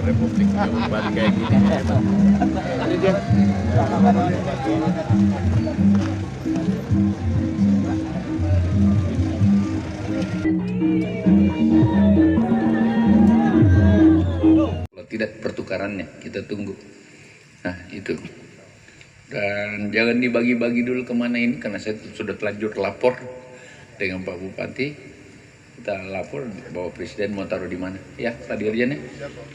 Republik jawaban kayak gini hebat. Ini dia. Kalau tidak pertukarannya kita tunggu. Nah itu. Dan jangan dibagi-bagi dulu kemana ini karena saya sudah telanjur lapor dengan Pak Bupati. Kita lapor bahwa Presiden mau taruh di mana ya Pak Dirjen ya.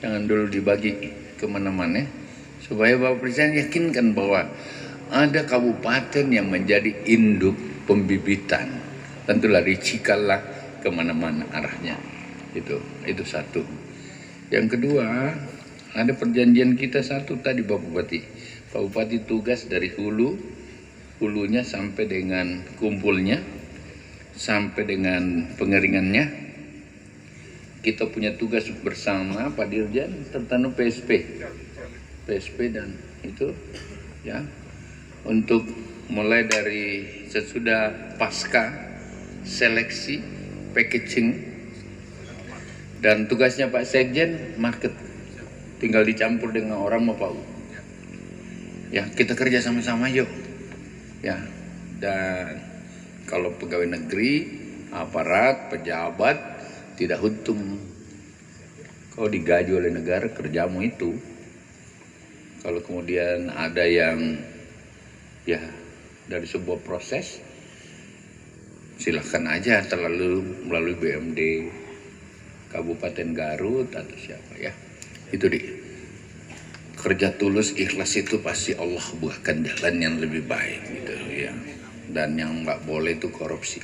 Jangan dulu dibagi kemana-mana supaya Bapak Presiden yakinkan bahwa ada kabupaten yang menjadi induk pembibitan. Tentulah dicikallah kemana-mana arahnya. Itu satu. Yang kedua, ada perjanjian kita satu tadi Pak Bupati. Pak Bupati tugas dari hulunya sampai dengan kumpulnya, sampai dengan pengeringannya. Kita punya tugas bersama Pak Dirjen tentang PSP dan itu ya untuk mulai dari sesudah pasca seleksi packaging dan tugasnya Pak Sekjen market, tinggal dicampur dengan orang mau Pak. Ya kita kerja sama-sama yuk ya. Dan kalau pegawai negeri, aparat, pejabat tidak untung. Kau digaji oleh negara kerjamu itu. Kalau kemudian ada yang ya dari sebuah proses, silahkan aja melalui BMD Kabupaten Garut atau siapa ya. Itu kerja tulus ikhlas itu pasti Allah buahkan jalan yang lebih baik gitu ya. Dan yang nggak boleh itu korupsi.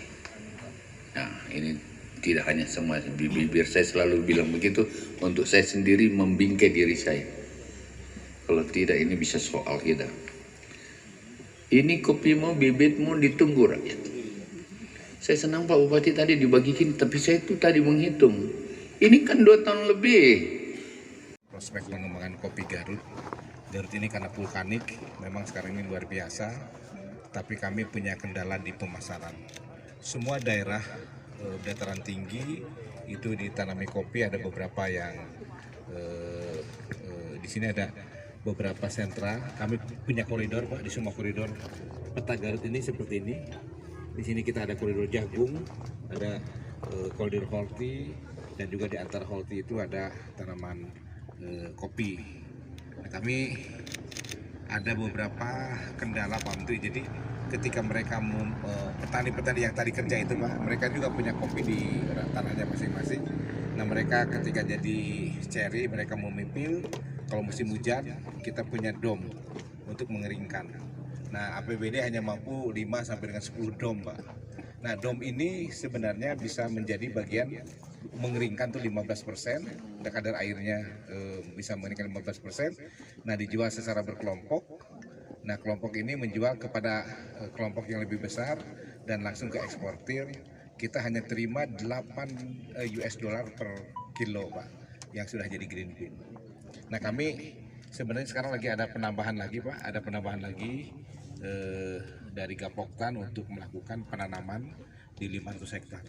Nah ini tidak hanya semua bibir saya selalu bilang begitu untuk saya sendiri membingkai diri saya. Kalau tidak ini bisa soal kita. Ini kopimu, bibitmu ditunggu rakyat. Saya senang Pak Bupati tadi dibagikan, tapi saya itu tadi menghitung. Ini kan 2 tahun lebih. Prospek pengembangan kopi Garut. Garut ini karena vulkanik, memang sekarang ini luar biasa. Tapi kami punya kendala di pemasaran. Semua daerah dataran tinggi itu ditanami kopi, ada beberapa yang di sini ada beberapa sentra. Kami punya koridor Pak, di semua koridor peta Garut ini seperti ini. Di sini kita ada koridor jagung, ada koridor holti, dan juga di antara holti itu ada tanaman kopi. Nah, kami ada beberapa kendala Pak Menteri. Jadi ketika mereka petani-petani yang tadi kerja itu Pak, mereka juga punya kopi di tanahnya masing-masing. Nah mereka ketika jadi cherry mereka memipil. Kalau musim hujan kita punya dom untuk mengeringkan. Nah APBD hanya mampu 5 sampai dengan 10 dom Pak. Nah dom ini sebenarnya bisa menjadi bagian mengeringkan tuh 15%, kadar airnya bisa mengeringkan 15%. Nah dijual secara berkelompok. Nah kelompok ini menjual kepada kelompok yang lebih besar dan langsung ke eksportir. Kita hanya terima 8 US dollar per kilo Pak, yang sudah jadi green bean. Nah kami sebenarnya sekarang lagi ada penambahan lagi Pak, ada penambahan lagi dari Gapoktan untuk melakukan penanaman di 500 hektar.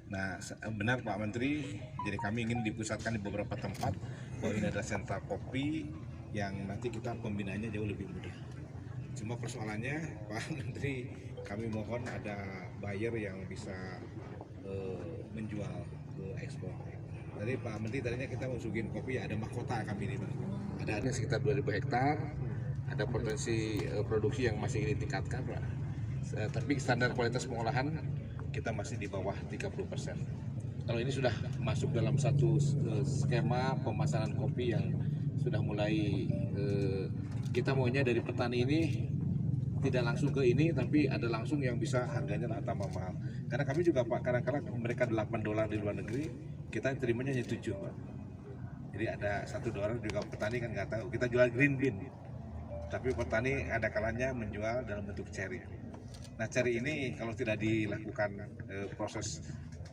Nah benar Pak Menteri, jadi kami ingin dipusatkan di beberapa tempat bahwa ini adalah sentra kopi yang nanti kita pembinaannya jauh lebih mudah. Cuma persoalannya Pak Menteri, kami mohon ada buyer yang bisa menjual ke ekspor. Tadi Pak Menteri tadinya kita mau suguhin kopi, ya ada mahkota kami ini Pak. Ada sekitar 2000 hektar, ada potensi produksi yang masih ingin ditingkatkan Pak. Tapi standar kualitas pengolahan kita masih di bawah 30%. Kalau ini sudah masuk dalam satu skema pemasaran kopi yang sudah mulai kita maunya dari petani ini tidak langsung ke ini, tapi ada langsung yang bisa harganya tambah mahal. Karena kami juga Pak, kadang-kadang mereka $8 di luar negeri, kita terimanya hanya 7 Pak. Jadi ada $1 juga petani kan nggak tahu. Kita jual green bean, tapi petani ada kalanya menjual dalam bentuk cherry. Nah cherry ini kalau tidak dilakukan proses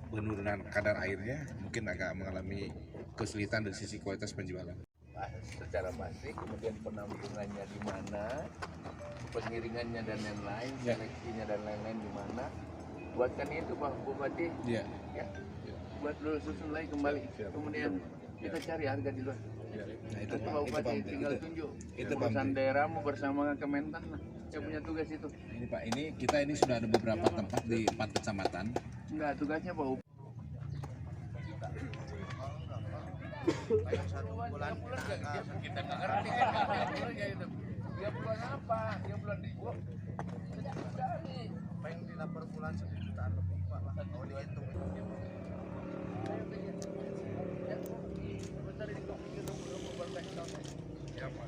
penurunan kadar airnya, mungkin agak mengalami kesulitan dari sisi kualitas penjualan. Secara pasti, kemudian penampungannya di mana, pengiringannya dan lain-lain, seleksinya dan lain-lain di mana. Buatkan itu Pak Bupati, ya, buat dulu susun lagi kembali. Kemudian kita cari harga di luar. Nah itu Pak Bupati tinggal tunjuk urusan daerahmu bersama Kementan. Saya punya tugas itu. Ini Pak, kita sudah ada beberapa tempat di 4 kecamatan. Enggak, tugasnya Pak Bupati. Kita nggak ngerti kan 3 bulan apa? 3 bulan di main di 8 bulan 1 jutaan lebih Pak lah kalau dihitung. Ya, Pak.